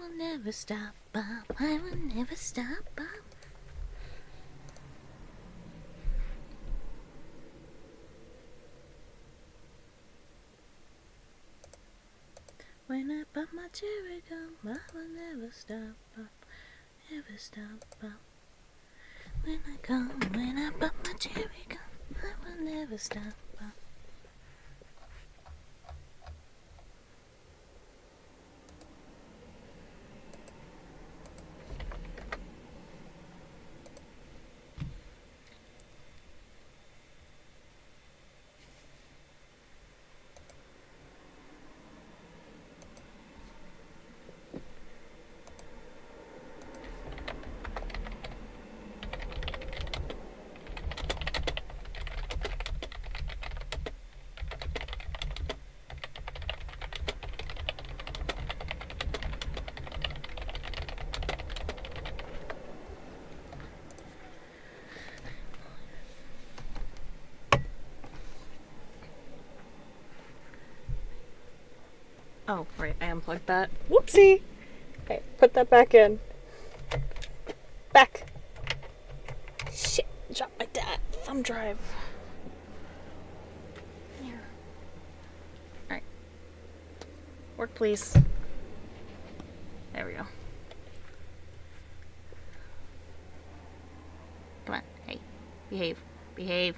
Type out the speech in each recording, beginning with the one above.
will never stop, Bob. I will never stop, Bob. When I pop my cherry gum, I will never stop, Bob. Never stop, Bob. When I pop my cherry gum, I will never stop, Bob. Oh, right, I unplugged that. Whoopsie! Okay, put that back in. Back! Shit, dropped my thumb drive. Here. Alright. Work, please. There we go. Come on, hey. Behave. Behave.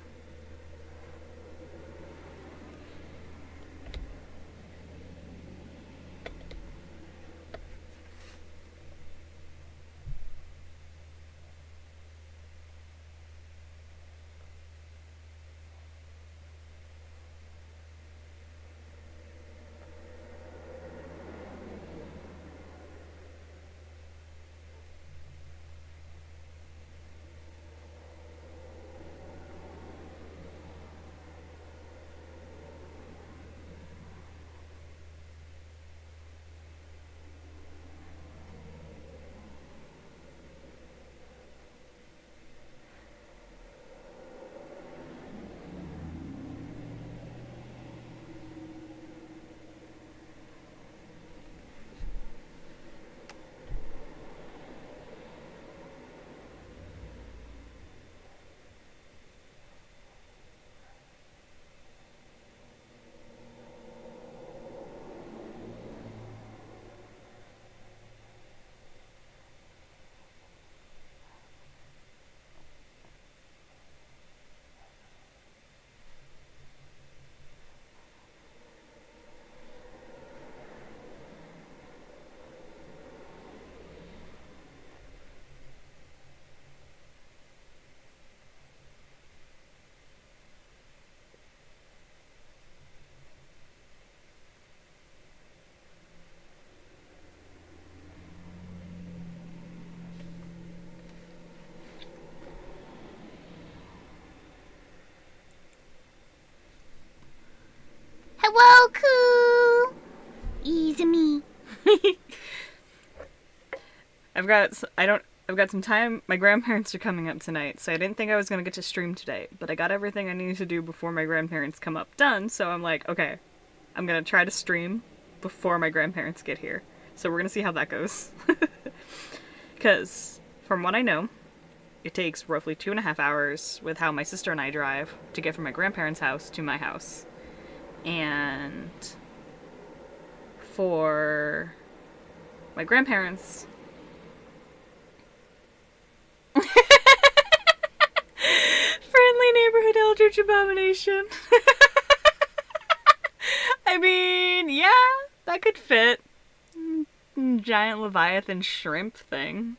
Hello, Coo! Easy me. I've got some time. My grandparents are coming up tonight, so I didn't think I was gonna get to stream today, but I got everything I needed to do before my grandparents come up done, so I'm like, okay, I'm gonna try to stream before my grandparents get here. So we're gonna see how that goes. Because, from what I know, it takes roughly 2.5 hours with how my sister and I drive to get from my grandparents' house to my house. And for my grandparents... Friendly neighborhood eldritch abomination. I mean, yeah, that could fit. Giant Leviathan shrimp thing.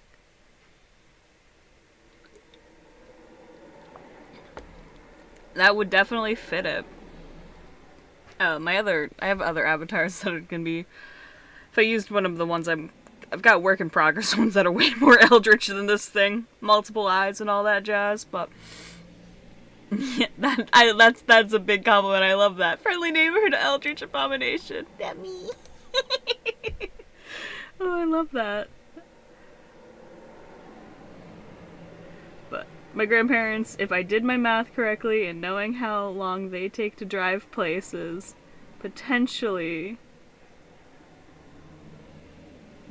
That would definitely fit it. I have other avatars that are gonna be, if I used one of the ones I've got work in progress ones that are way more eldritch than this thing. Multiple eyes and all that jazz, but yeah, that's a big compliment. I love that. Friendly neighborhood eldritch abomination. That me. Oh, I love that. But my grandparents, if I did my math correctly and knowing how long they take to drive places, potentially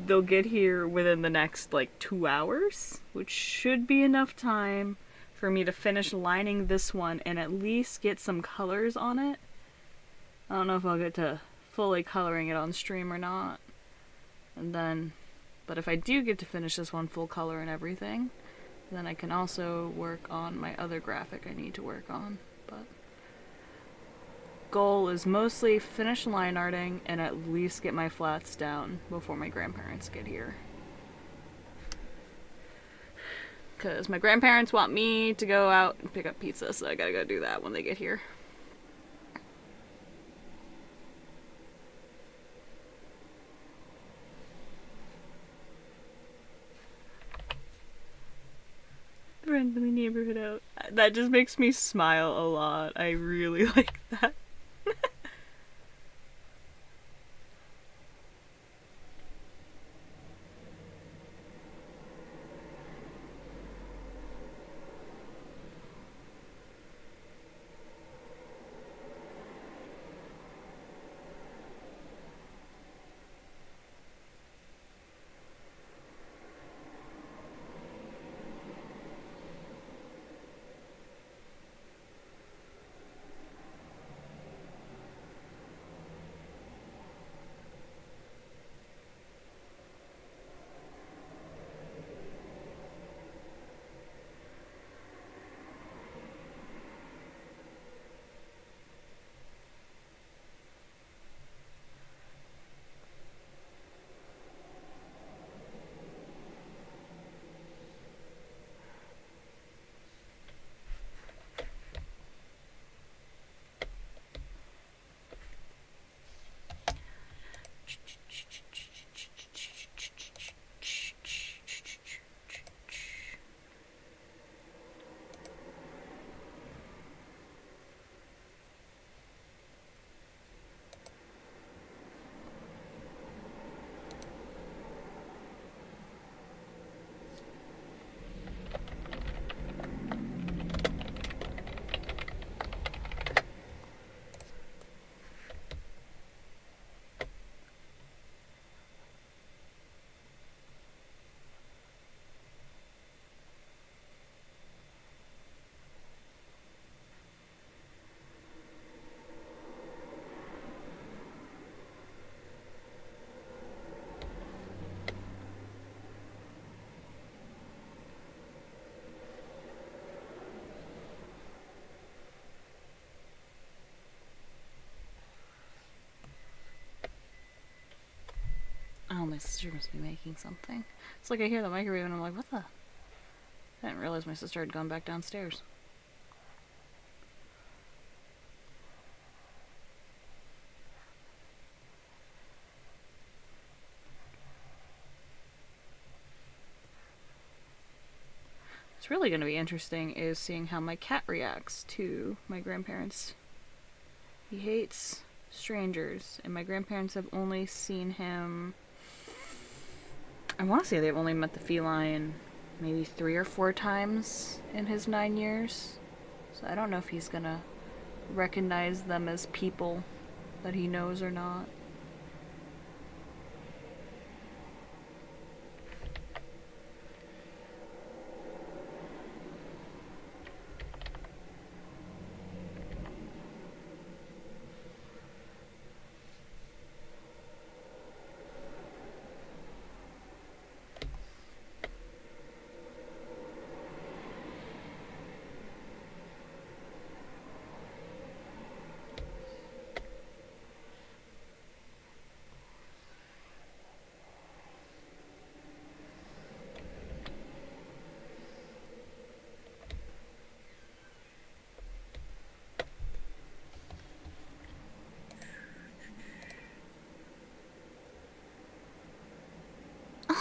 they'll get here within the next like 2 hours, which should be enough time for me to finish lining this one and at least get some colors on it. I don't know if I'll get to fully coloring it on stream or not. And then, but if I do get to finish this one full color and everything, then I can also work on my other graphic I need to work on. But goal is mostly finish line arting and at least get my flats down before my grandparents get here. Because my grandparents want me to go out and pick up pizza, so I gotta go do that when they get here. Friendly neighborhood out. That just makes me smile a lot. I really like that. Oh, my sister must be making something. It's like I hear the microwave and I'm like, what the? I didn't realize my sister had gone back downstairs. What's really going to be interesting is seeing how my cat reacts to my grandparents. He hates strangers, and my grandparents have only seen him... I want to say they've only met the feline maybe 3 or 4 times in his 9 years. So I don't know if he's gonna recognize them as people that he knows or not.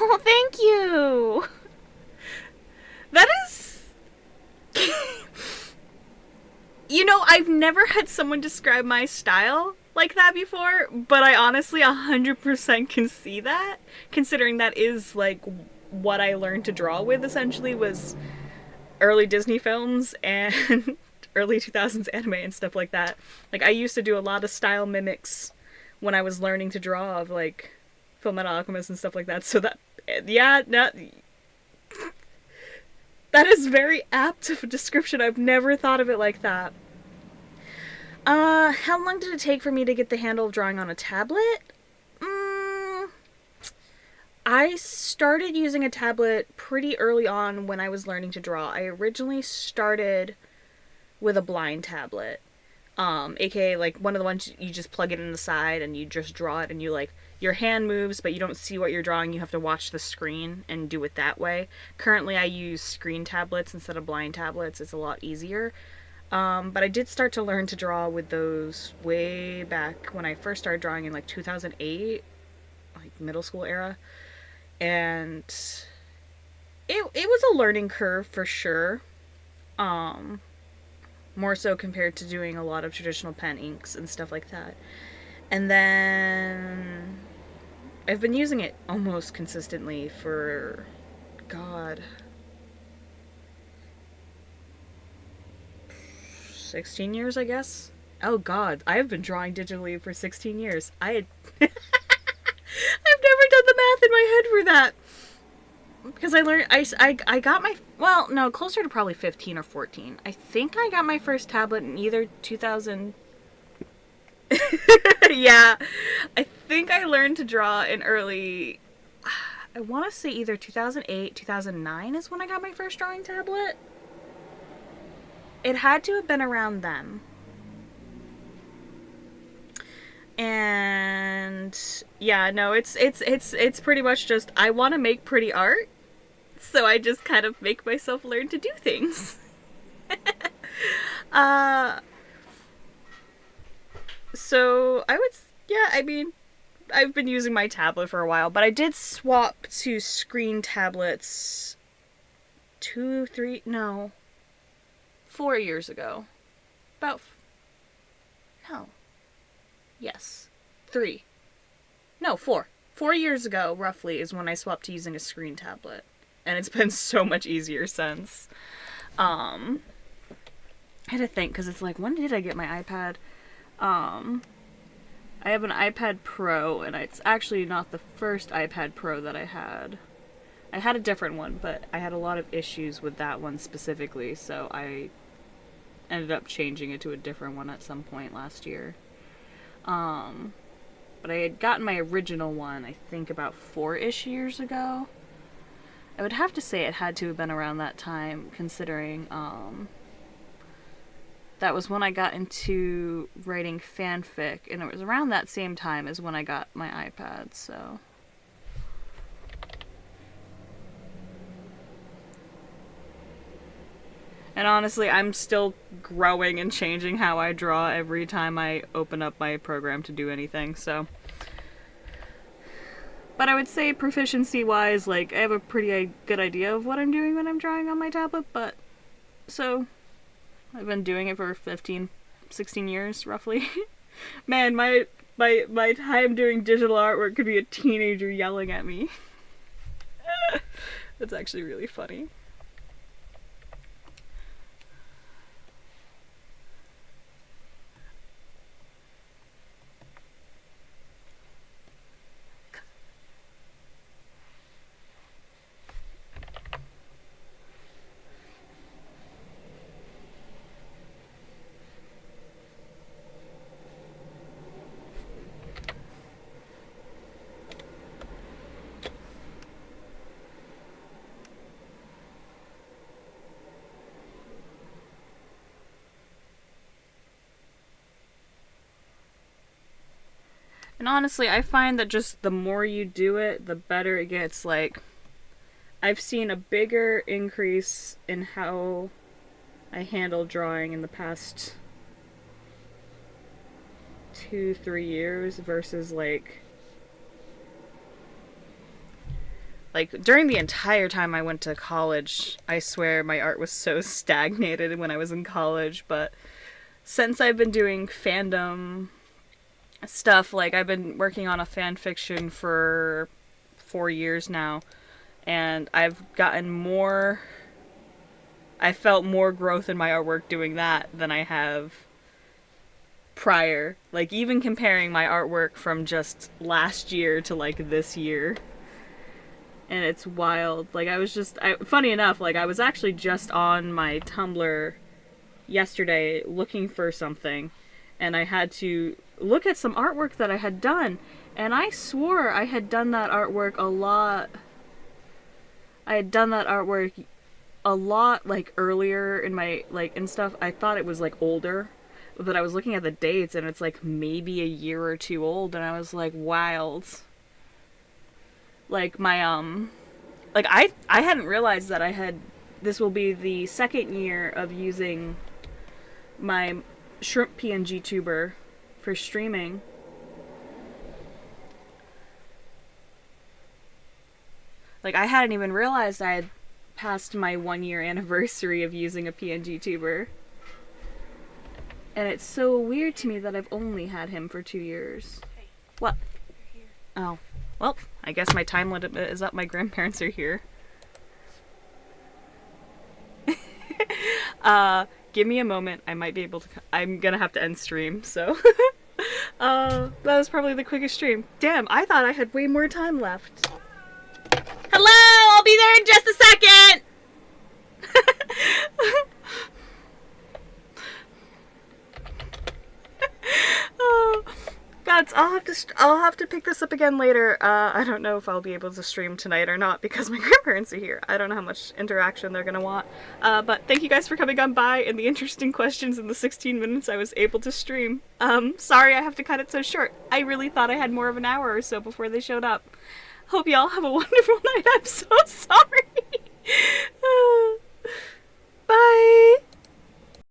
Oh, thank you! That is... You know, I've never had someone describe my style like that before, but I honestly 100% can see that, considering that is, like, what I learned to draw with, essentially, was early Disney films and early 2000s anime and stuff like that. Like, I used to do a lot of style mimics when I was learning to draw of, like, Fullmetal Alchemist and stuff like that. So that, yeah, no, that is very apt of a description. I've never thought of it like that. How long did it take for me to get the handle of drawing on a tablet? I started using a tablet pretty early on when I was learning to draw. I originally started with a blind tablet. AKA like one of the ones you just plug it in the side and you just draw it, and you like, your hand moves but you don't see what you're drawing. You have to watch the screen and do it that way. Currently I use screen tablets instead of blind tablets. It's a lot easier. But I did start to learn to draw with those way back when I first started drawing in like 2008, like middle school era. And it was a learning curve for sure. More so compared to doing a lot of traditional pen inks and stuff like that. And then I've been using it almost consistently for, God, 16 years, I guess. Oh God, I have been drawing digitally for 16 years. I've never done the math in my head for that. Because I learned, I got my, well, no, closer to probably 15 or 14. I think I got my first tablet in either 2000. Yeah, I think I learned to draw in early, I want to say either 2008, 2009 is when I got my first drawing tablet. It had to have been around then. And yeah, no, it's pretty much just, I want to make pretty art, so I just kind of make myself learn to do things. So I would, yeah, I mean, I've been using my tablet for a while, but I did swap to screen tablets 4 years ago. No. Yes. 3. No, 4. 4 years ago, roughly, is when I swapped to using a screen tablet. And it's been so much easier since. I had to think, because it's like, when did I get my iPad? I have an iPad Pro, and it's actually not the first iPad Pro that I had. I had a different one, but I had a lot of issues with that one specifically, so I ended up changing it to a different one at some point last year. But I had gotten my original one, I think, about 4-ish years ago. I would have to say it had to have been around that time, considering, that was when I got into writing fanfic, and it was around that same time as when I got my iPad, so. And honestly, I'm still growing and changing how I draw every time I open up my program to do anything, so. But I would say proficiency-wise, like, I have a pretty good idea of what I'm doing when I'm drawing on my tablet, but. So. I've been doing it for 15, 16 years, roughly. Man, my time doing digital artwork could be a teenager yelling at me. That's actually really funny. And honestly, I find that just the more you do it, the better it gets. Like, I've seen a bigger increase in how I handle drawing in the past 2-3 years versus like during the entire time I went to college. I swear my art was so stagnated when I was in college, but since I've been doing fandom stuff, like I've been working on a fan fiction for 4 years now, and I've gotten more, I felt more growth in my artwork doing that than I have prior. Like, even comparing my artwork from just last year to, like, this year. And it's wild. Like, funny enough, like, I was actually just on my Tumblr yesterday looking for something, and I had to look at some artwork that I had done, and I swore I had done that artwork a lot. I had done that artwork a lot, like, earlier in my, like, and stuff. I thought it was, like, older, but I was looking at the dates, and it's, like, maybe a year or two old, and I was, like, wild. Like, my, like, I hadn't realized that this will be the second year of using my shrimp PNG tuber for streaming. Like, I hadn't even realized I had passed my 1-year anniversary of using a PNG tuber. And it's so weird to me that I've only had him for 2 years. Hey, what? You're here. Oh. Well, I guess my time limit is up. My grandparents are here. Give me a moment. I might be able to... I'm gonna have to end stream, so... that was probably the quickest stream. Damn, I thought I had way more time left. Hello! I'll be there in just a second! Oh, gods, I'll have to pick this up again later. I don't know if I'll be able to stream tonight or not because my grandparents are here. I don't know how much interaction they're gonna want. But thank you guys for coming on by and the interesting questions in the 16 minutes I was able to stream. Sorry I have to cut it so short. I really thought I had more of an hour or so before they showed up. Hope y'all have a wonderful night. I'm so sorry. Bye.